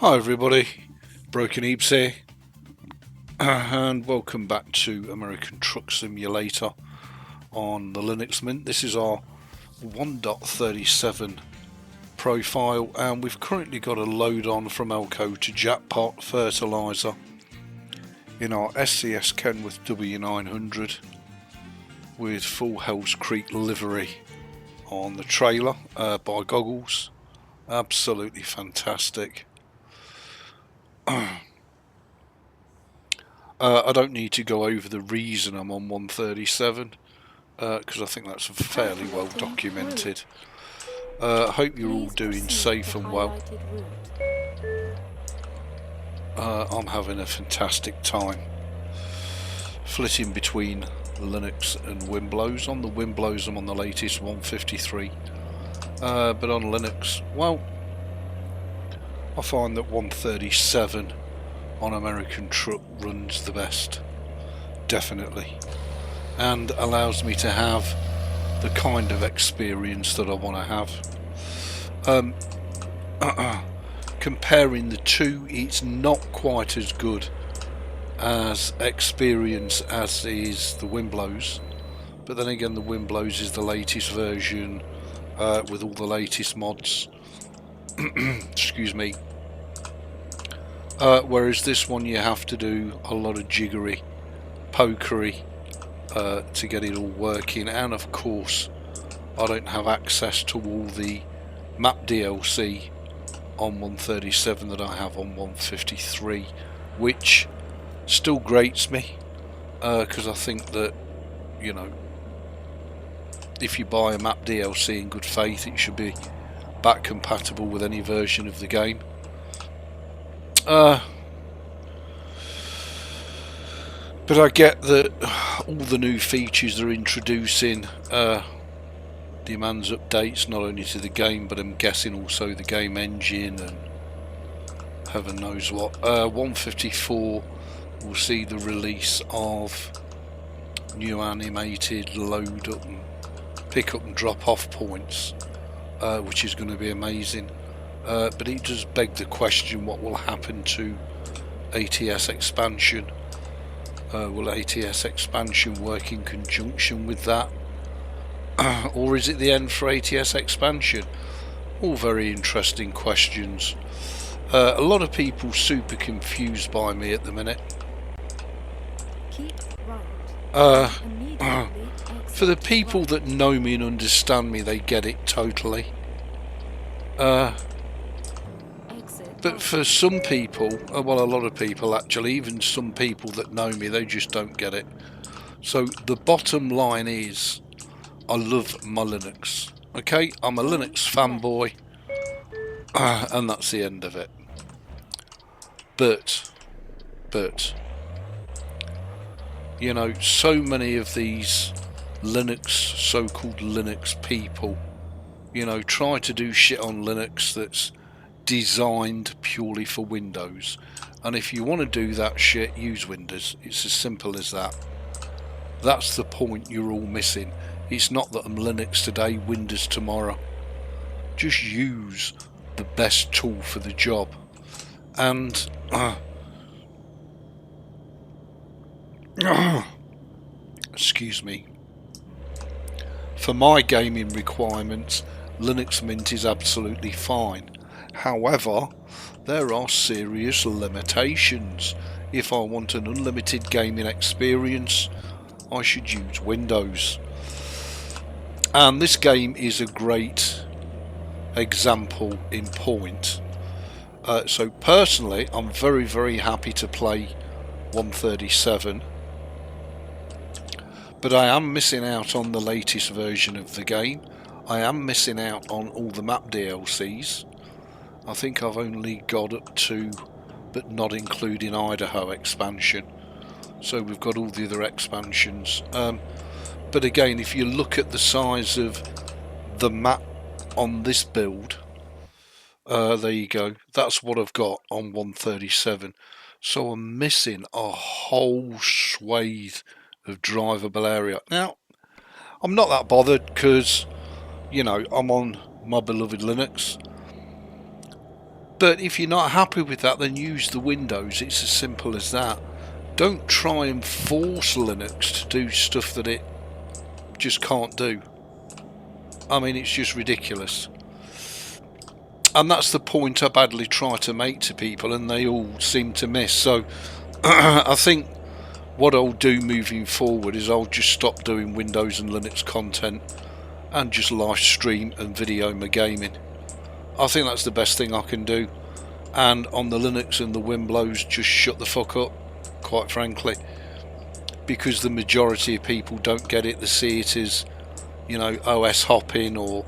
Hi everybody, Broken Ebeez here, and welcome back to American Truck Simulator on the Linux Mint. This is our 1.37 profile, and we've currently got a load on from Elco to Jackpot fertiliser in our SCS Kenworth W900 with full Hells Creek livery on the trailer by Goggles. Absolutely fantastic. I don't need to go over the reason I'm on 137 because I think that's fairly well documented. I hope you're all doing safe and well. I'm having a fantastic time flitting between Linux and Wimblows. On the Wimblows I'm on the latest 153, but on Linux, well, I find that 137 on American Truck runs the best, definitely, and allows me to have the kind of experience that I want to have. Comparing the two, it's not quite as good as experience as is the Wimblows, but then again the Wimblows is the latest version with all the latest mods. Excuse me. Whereas this one you have to do a lot of jiggery pokery to get it all working, and of course I don't have access to all the map DLC on 137 that I have on 153, which still grates me because I think that, you know, if you buy a map DLC in good faith, it should be back compatible with any version of the game. But I get that all the new features they're introducing demands updates not only to the game, but I'm guessing also the game engine and heaven knows what. 154 will see the release of new animated load up and pick up and drop off points, which is going to be amazing. But it does beg the question, what will happen to ATS expansion? Will ATS expansion work in conjunction with that? Or is it the end for ATS expansion? All very interesting questions. A lot of people super confused by me at the minute. For the people that know me and understand me, they get it totally. But for some people, well, a lot of people actually, even some people that know me, they just don't get it. So the bottom line is, I love my Linux. Okay, I'm a Linux fanboy, and that's the end of it. But, you know, so many of these Linux, so-called Linux people, you know, try to do shit on Linux that's designed purely for Windows, and if you want to do that shit, use Windows. It's as simple as that. That's the point you're all missing. It's not that I'm Linux today, Windows tomorrow. Just use the best tool for the job. And excuse me, for my gaming requirements, Linux Mint is absolutely fine. However, there are serious limitations. If I want an unlimited gaming experience, I should use Windows. And this game is a great example in point. So personally, I'm very, very happy to play 137. But I am missing out on the latest version of the game. I am missing out on all the map DLCs. I think I've only got up to, but not including Idaho expansion. So we've got all the other expansions. But again, if you look at the size of the map on this build, there you go. That's what I've got on 137. So I'm missing a whole swathe of drivable area. Now, I'm not that bothered because, you know, I'm on my beloved Linux. But if you're not happy with that, then use the Windows. It's as simple as that. Don't try and force Linux to do stuff that it just can't do. I mean, it's just ridiculous. And that's the point I badly try to make to people, and they all seem to miss. So I think what I'll do moving forward is I'll just stop doing Windows and Linux content and just live stream and video my gaming. I think that's the best thing I can do. And on the Linux and the Wimblows, just shut the fuck up, quite frankly, because the majority of people don't get it. They see it as, you know, OS hopping, or,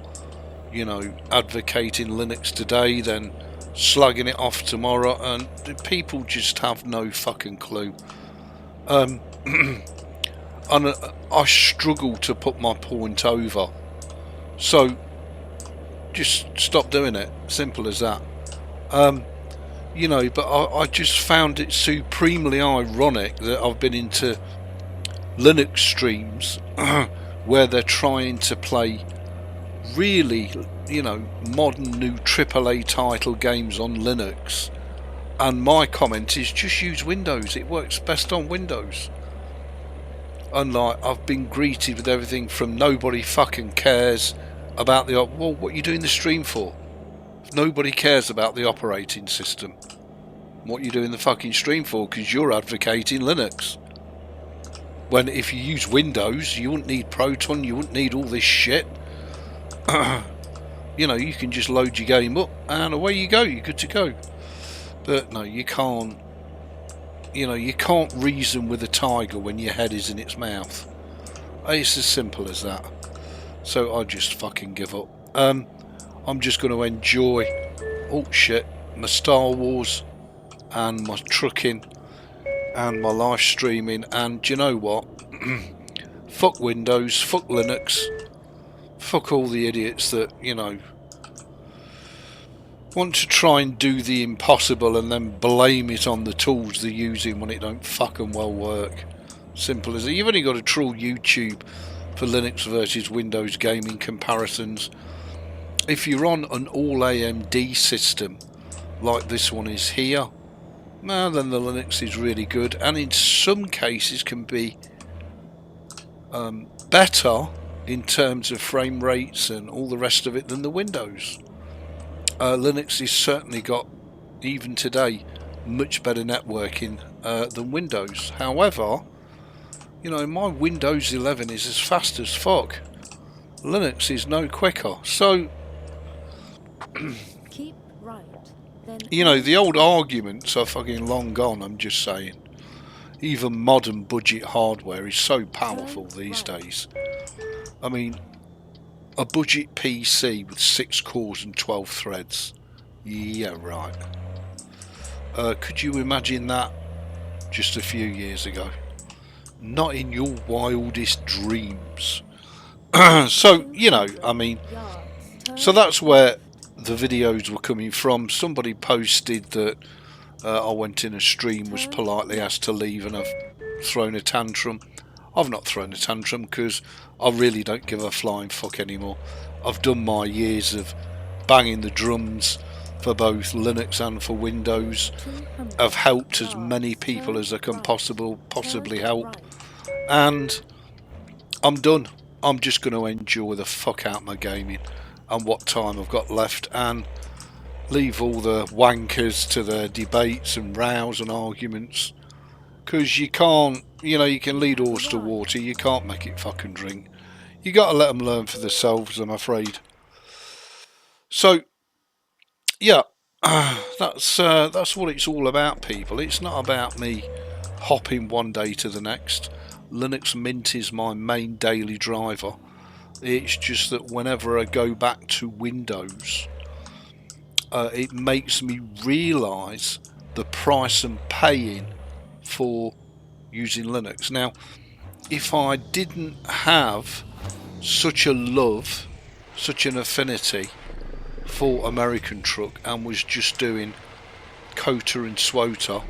you know, advocating Linux today, then slugging it off tomorrow, and people just have no fucking clue. And I struggle to put my point over, so just stop doing it. Simple as that. You know, but I just found it supremely ironic that I've been into Linux streams where they're trying to play really, you know, modern new AAA title games on Linux, and my comment is just use Windows. It works best on Windows. Unlike, I've been greeted with everything from nobody fucking cares about the well, what are you doing the stream for? If nobody cares about the operating system, what are you doing the fucking stream for? Because you're advocating Linux. When if you use Windows, you wouldn't need Proton, you wouldn't need all this shit. You know, you can just load your game up and away you go, you're good to go. But no, you can't. You know, you can't reason with a tiger when your head is in its mouth. It's as simple as that. So I just fucking give up. I'm just going to enjoy, oh shit, my Star Wars and my trucking and my live streaming. And do you know what? Fuck Windows, fuck Linux, fuck all the idiots that, you know, want to try and do the impossible and then blame it on the tools they're using when it don't fucking well work. Simple as that. You've only got to troll YouTube for Linux versus Windows gaming comparisons. If you're on an all AMD system like this one is here, well, then the Linux is really good, and in some cases can be better in terms of frame rates and all the rest of it than the Windows. Linux has certainly got, even today, much better networking than Windows. However, you know, my Windows 11 is as fast as fuck. Linux is no quicker. So, keep right, then you know, the old arguments are fucking long gone, I'm just saying. Even modern budget hardware is so powerful these days. I mean, a budget PC with 6 cores and 12 threads. Yeah, right. Could you imagine that just a few years ago? Not in your wildest dreams. So, you know, I mean, so that's where the videos were coming from. Somebody posted that I went in a stream, was politely asked to leave, and I've thrown a tantrum. I've not thrown a tantrum because I really don't give a flying fuck anymore. I've done my years of banging the drums for both Linux and for Windows. I've helped as many people as I can possibly help, and I'm done. I'm just going to enjoy the fuck out my gaming and what time I've got left, and leave all the wankers to their debates and rows and arguments, because you can't, you know, you can lead horse to water, you can't make it fucking drink. You got to let them learn for themselves, I'm afraid. So yeah, that's what it's all about, people. It's not about me hopping one day to the next. Linux Mint is my main daily driver. It's just that whenever I go back to Windows, it makes me realise the price I'm paying for using Linux. Now, if I didn't have such a love, such an affinity for American Truck and was just doing Kota and Swota,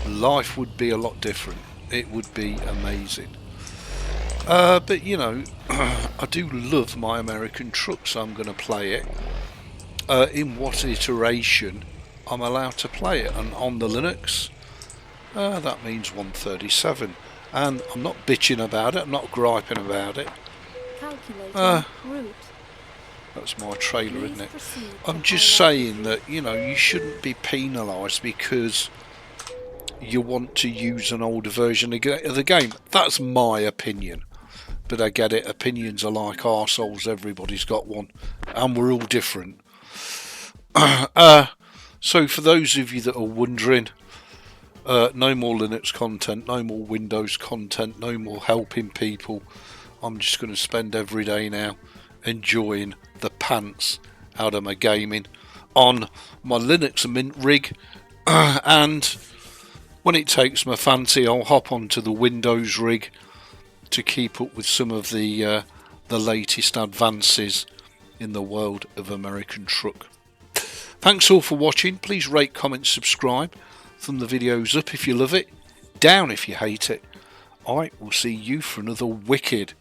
life would be a lot different. It would be amazing. But you know, I do love my American Truck, so I'm going to play it. In what iteration I'm allowed to play it, and on the Linux that means 137, and I'm not bitching about it, I'm not griping about it. Calculating route. That's my trailer, Please isn't it? proceed I'm to just highlight saying that, you know, you shouldn't be penalised because you want to use an older version of the game. That's my opinion. But I get it, opinions are like arseholes, everybody's got one, and we're all different. So for those of you that are wondering, no more Linux content, no more Windows content, no more helping people. I'm just going to spend every day now enjoying the pants out of my gaming on my Linux Mint rig, and when it takes my fancy I'll hop onto the Windows rig to keep up with some of the latest advances in the world of American truck. Thanks all for watching. Please rate, comment, subscribe. Thumb the videos up if you love it, down if you hate it. I will see you for another wicked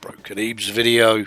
Broken Ebeez video.